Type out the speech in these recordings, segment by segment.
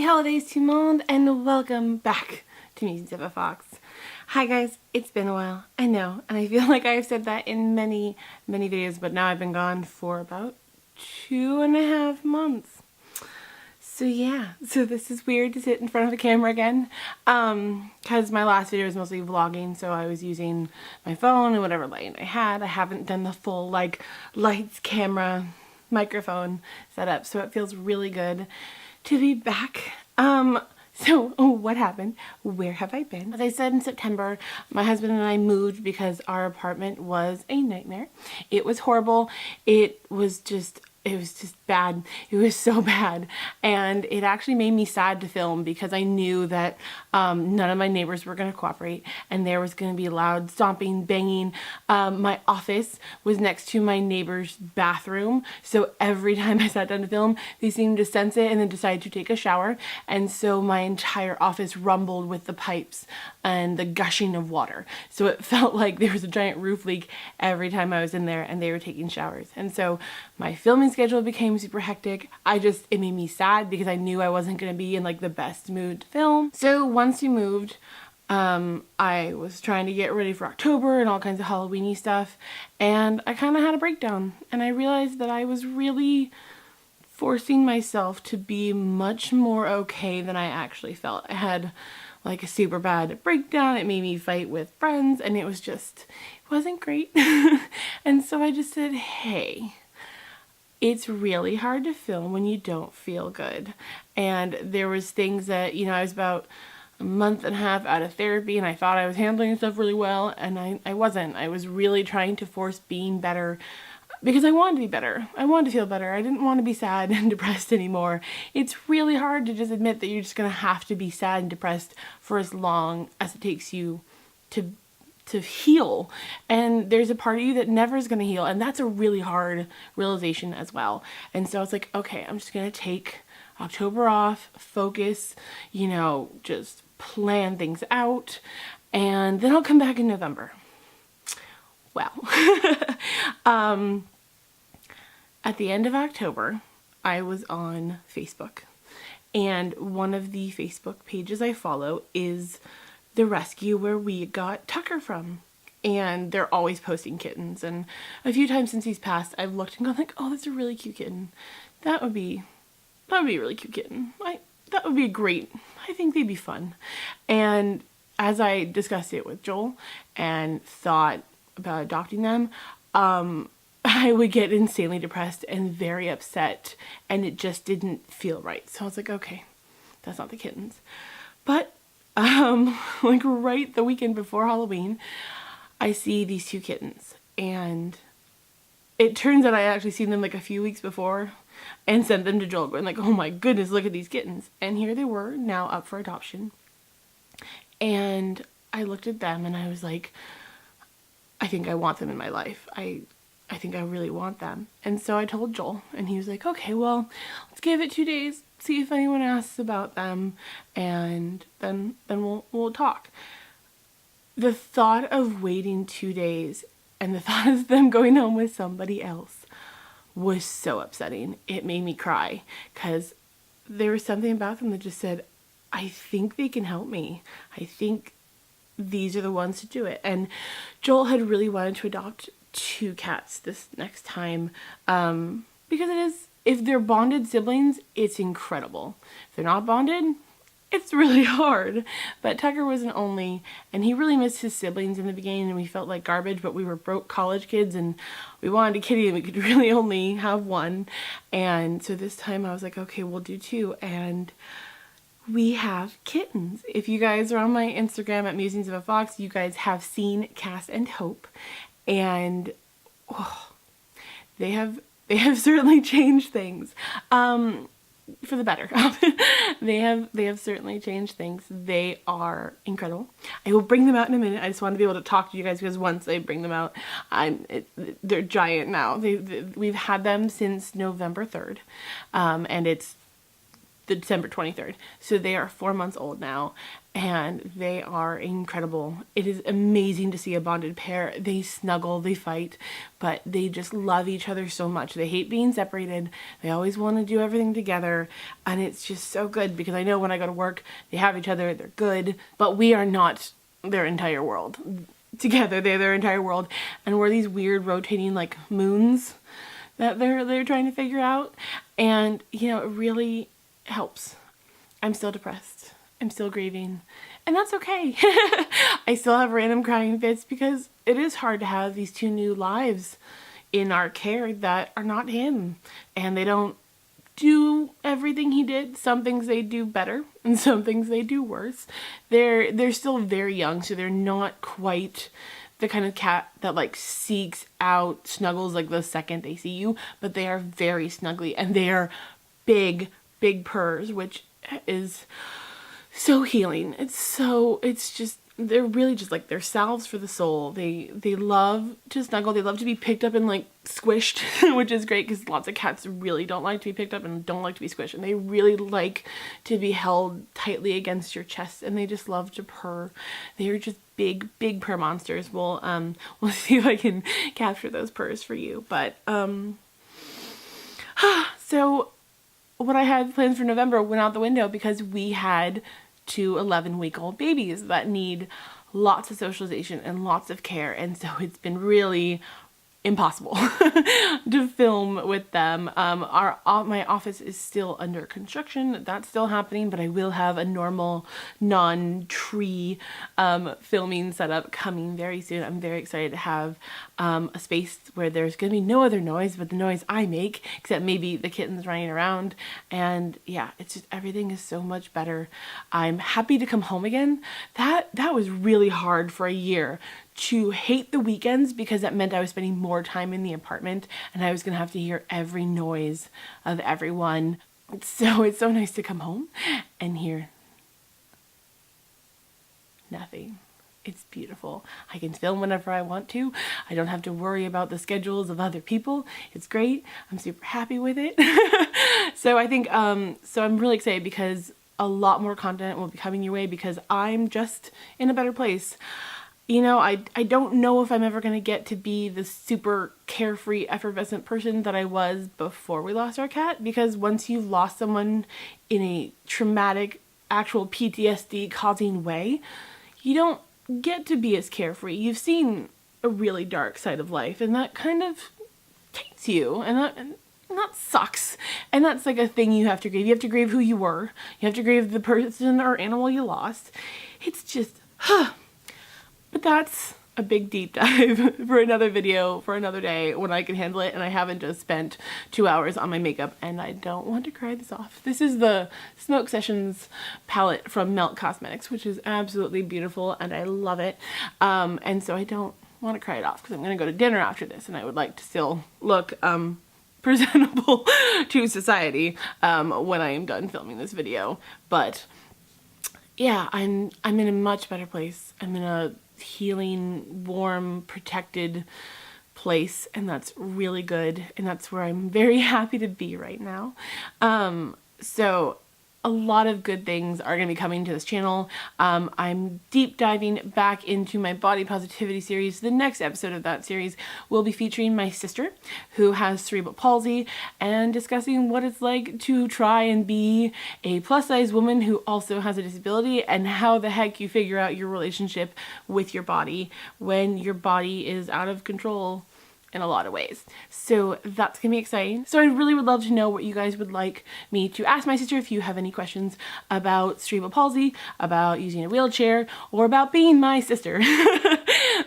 Happy holidays to monde and welcome back to Musings of a Fox. Hi guys, it's been a while, I know, and I feel like I've said that in many videos, but now I've been gone for about 2.5 months. So yeah, so this is weird to sit in front of the camera again, because my last video was mostly vlogging, so I was using my phone and whatever light I had. I haven't done the full like lights, camera, microphone setup, so it feels really good to be back. So what happened? Where have I been? As I said, in September, my husband and I moved because our apartment was a nightmare. It was horrible. It was just bad. It was so bad. And it actually made me sad to film because I knew that none of my neighbors were going to cooperate and there was going to be loud stomping, banging. My office was next to my neighbor's bathroom. So every time I sat down to film, they seemed to sense it and then decided to take a shower. And so my entire office rumbled with the pipes and the gushing of water. So it felt like there was a giant roof leak every time I was in there and they were taking showers. And so my filming schedule became super hectic. It made me sad because I knew I wasn't going to be in like the best mood to film. So once we moved, I was trying to get ready for October and all kinds of Halloween-y stuff, and I kind of had a breakdown and I realized that I was really forcing myself to be much more okay than I actually felt. I had like a super bad breakdown. It made me fight with friends and it wasn't great. And so I just said, hey, it's really hard to film when you don't feel good. And there was things that, you know, I was about a month and a half out of therapy and I thought I was handling stuff really well, and I wasn't. I was really trying to force being better because I wanted to be better. I wanted to feel better. I didn't want to be sad and depressed anymore. It's really hard to just admit that you're just going to have to be sad and depressed for as long as it takes you to heal, and there's a part of you that never is going to heal, and that's a really hard realization as well. And so I was like, okay, I'm just going to take October off, focus, you know, just plan things out, and then I'll come back in November. Well, at the end of October, I was on Facebook, and one of the Facebook pages I follow is the rescue where we got Tucker from, and they're always posting kittens, and a few times since he's passed I've looked and gone like, oh, that's a really cute kitten. That would be a really cute kitten. That would be great. I think they'd be fun. And as I discussed it with Joel and thought about adopting them, I would get insanely depressed and very upset, and it just didn't feel right. So I was like, okay, that's not the kittens. But like right the weekend before Halloween, I see these 2 kittens, and it turns out I actually seen them like a few weeks before and sent them to Joel going like, oh my goodness, look at these kittens. And here they were, now up for adoption. And I looked at them and I was like, I think I want them in my life. I think I really want them. And so I told Joel, and he was like, okay, well, let's give it 2 days, see if anyone asks about them, and then we'll talk. The thought of waiting 2 days and the thought of them going home with somebody else was so upsetting. It made me cry because there was something about them that just said, I think they can help me. I think these are the ones to do it. And Joel had really wanted to adopt 2 cats this next time, because if they're bonded siblings, it's incredible. If they're not bonded, it's really hard. But Tucker was an only, and he really missed his siblings in the beginning, and we felt like garbage, but we were broke college kids and we wanted a kitty and we could really only have one. And so this time I was like, okay, we'll do 2, and we have kittens. If you guys are on my Instagram at Musings of a Fox, you guys have seen Cass and Hope, and they have certainly changed things for the better. they have certainly changed things. They are incredible. I will bring them out in a minute. I just want to be able to talk to you guys because once I bring them out, they're giant now. We've had them since November 3rd, and the December 23rd. So they are 4 months old now, and they are incredible. It is amazing to see a bonded pair. They snuggle, they fight, but they just love each other so much. They hate being separated. They always want to do everything together, and it's just so good because I know when I go to work, they have each other, they're good, but we are not their entire world. Together, they're their entire world, and we're these weird rotating like moons that they're trying to figure out, and you know, it really helps. I'm still depressed. I'm still grieving, and that's okay. I still have random crying fits because it is hard to have these two new lives in our care that are not him, and they don't do everything he did. Some things they do better and some things they do worse. They're still very young, so they're not quite the kind of cat that like seeks out snuggles like the second they see you, but they are very snuggly, and they are big purrs, which is so healing. It's just, they're really just like, they're salves for the soul. They love to snuggle. They love to be picked up and like squished, which is great because lots of cats really don't like to be picked up and don't like to be squished, and they really like to be held tightly against your chest, and they just love to purr. They're just big purr monsters. We'll see if I can capture those purrs for you. But so what I had planned for November went out the window because we had 2 11-week-old babies that need lots of socialization and lots of care, and so it's been really impossible to film with them. My office is still under construction. That's still happening, but I will have a normal non-tree filming setup coming very soon. I'm very excited to have a space where there's gonna be no other noise but the noise I make, except maybe the kittens running around. And yeah, it's just, everything is so much better. I'm happy to come home again. That was really hard for a year, to hate the weekends, because that meant I was spending more time in the apartment and I was gonna have to hear every noise of everyone. So it's so nice to come home and hear nothing. It's beautiful. I can film whenever I want to. I don't have to worry about the schedules of other people. It's great. I'm super happy with it. So I think, so I'm really excited because a lot more content will be coming your way because I'm just in a better place. You know, I don't know if I'm ever going to get to be the super carefree, effervescent person that I was before we lost our cat, because once you've lost someone in a traumatic, actual PTSD causing way, you don't get to be as carefree. You've seen a really dark side of life, and that kind of takes you, and that sucks. And that's like a thing you have to grieve. You have to grieve who you were. You have to grieve the person or animal you lost. It's just, But that's a big deep dive for another video, for another day when I can handle it and I haven't just spent 2 hours on my makeup, and I don't want to cry this off. This is the Smoke Sessions palette from Melt Cosmetics, which is absolutely beautiful and I love it. And so I don't want to cry it off because I'm going to go to dinner after this, and I would like to still look presentable to society when I am done filming this video. But yeah, I'm in a much better place. I'm in a healing, warm, protected place, and that's really good, and that's where I'm very happy to be right now. So a lot of good things are going to be coming to this channel. I'm deep diving back into my body positivity series. The next episode of that series will be featuring my sister, who has cerebral palsy, and discussing what it's like to try and be a plus-size woman who also has a disability, and how the heck you figure out your relationship with your body when your body is out of control in a lot of ways. So that's gonna be exciting. So I really would love to know what you guys would like me to ask my sister. If you have any questions about cerebral palsy, about using a wheelchair, or about being my sister,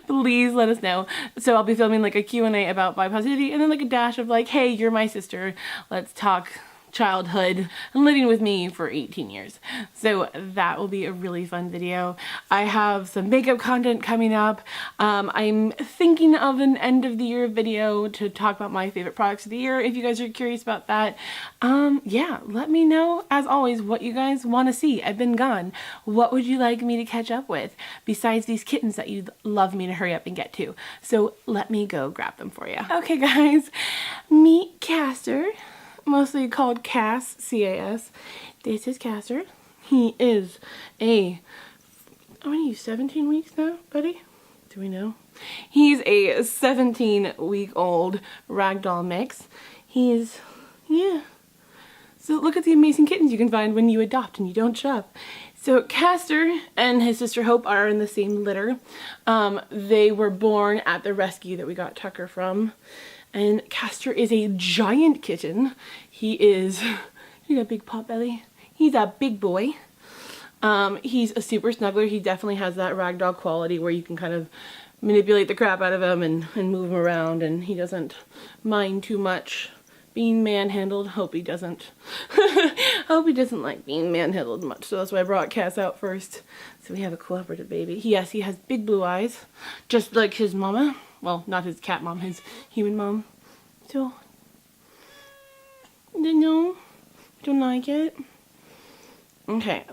please let us know. So I'll be filming like a Q&A about body positivity, and then like a dash of like, hey, you're my sister, let's talk childhood and living with me for 18 years. So that will be a really fun video. I have some makeup content coming up. I'm thinking of an end of the year video to talk about my favorite products of the year, if you guys are curious about that. Yeah, let me know as always what you guys want to see. I've been gone. What would you like me to catch up with besides these kittens that you'd love me to hurry up and get to? So let me go grab them for you. Okay guys, meet Castor. mostly called Cass, C-A-S. This is Castor. He is a, how many, 17 weeks now, buddy? Do we know? He's a 17-week-old ragdoll mix. He's, yeah. So look at the amazing kittens you can find when you adopt and you don't shop. So Castor and his sister Hope are in the same litter. They were born at the rescue that we got Tucker from. And Castor is a giant kitten. He is, you got a big pot belly. He's a big boy. He's a super snuggler. He definitely has that ragdoll quality where you can kind of manipulate the crap out of him and move him around, and he doesn't mind too much being manhandled. Hope he doesn't. Hope he doesn't like being manhandled much, so that's why I brought Cass out first. So we have a cooperative baby. Yes, he has big blue eyes, just like his mama. Well, not his cat mom, his human mom. So, no, don't like it. Okay.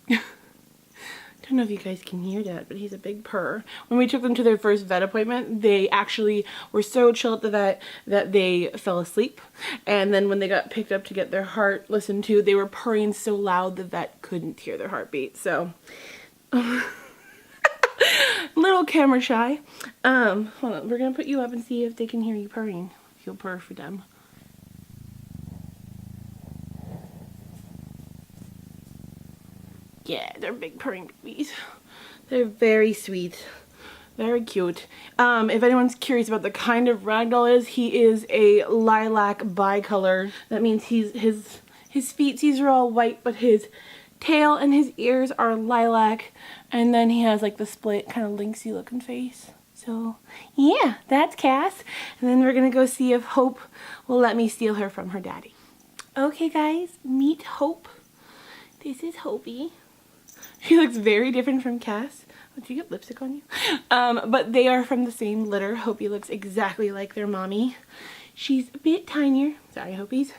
Don't know if you guys can hear that, but he's a big purr. When we took them to their first vet appointment, they actually were so chill at the vet that they fell asleep. And then when they got picked up to get their heart listened to, they were purring so loud the vet couldn't hear their heartbeat. So, little camera shy. Hold on, we're gonna put you up and see if they can hear you purring. If you'll purr for them. Yeah, they're big purring babies. They're very sweet. Very cute. If anyone's curious about the kind of ragdoll is, he is a lilac bicolor. That means his feetsies are all white, but his tail and his ears are lilac. And then he has like the split kind of lynxy looking face. So yeah, that's Cass. And then we're gonna go see if Hope will let me steal her from her daddy. Okay guys, meet Hope. This is Hopey. She looks very different from Cass. Oh, did you get lipstick on you? But they are from the same litter. Hopey looks exactly like their mommy. She's a bit tinier. Sorry, Hopies.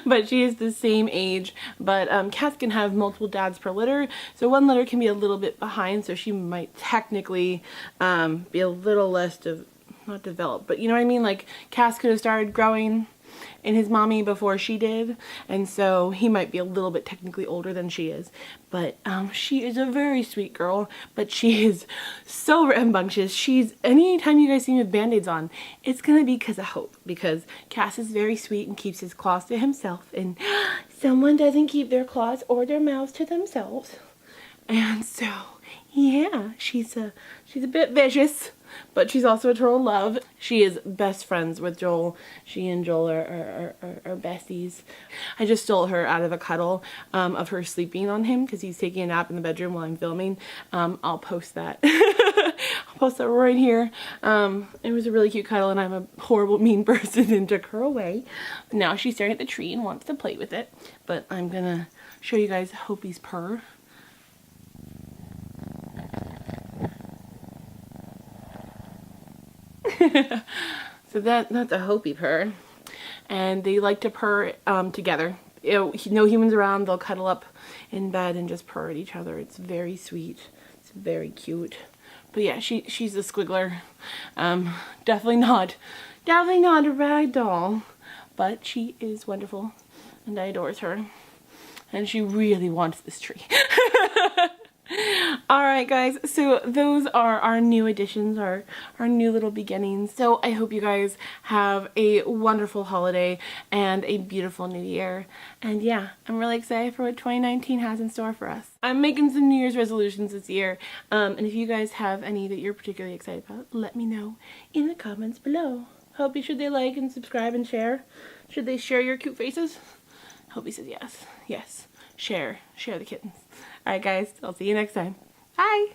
But she is the same age. But cats can have multiple dads per litter. So one litter can be a little bit behind. So she might technically be a little less, not developed. But you know what I mean? Like Cass could have started growing in his mommy before she did, and so he might be a little bit technically older than she is, but she is a very sweet girl, but she is so rambunctious. Anytime you guys see me with band-aids on, it's gonna be because of Hope, because Cass is very sweet and keeps his claws to himself, and someone doesn't keep their claws or their mouths to themselves, and so yeah, she's a bit vicious, but she's also a total love. She is best friends with Joel. She and Joel are besties. I just stole her out of a cuddle of her sleeping on him because he's taking a nap in the bedroom while I'm filming. I'll post that. I'll post that right here. It was a really cute cuddle, and I'm a horrible mean person and took her away. Now she's staring at the tree and wants to play with it. But I'm gonna show you guys Hopey's purr. So that's a Hopey purr, and they like to purr together. No humans around, they'll cuddle up in bed and just purr at each other. It's very sweet. It's very cute. But yeah, she's a squiggler. Definitely not a rag doll, but she is wonderful, and I adore her. And she really wants this tree. Alright guys, so those are our new additions, our new little beginnings. So I hope you guys have a wonderful holiday and a beautiful new year. And yeah, I'm really excited for what 2019 has in store for us. I'm making some New Year's resolutions this year. And if you guys have any that you're particularly excited about, let me know in the comments below. Hopey, should they like and subscribe and share? Should they share your cute faces? Hopey says yes. Yes. Share the kittens. Alright guys, I'll see you next time. Bye!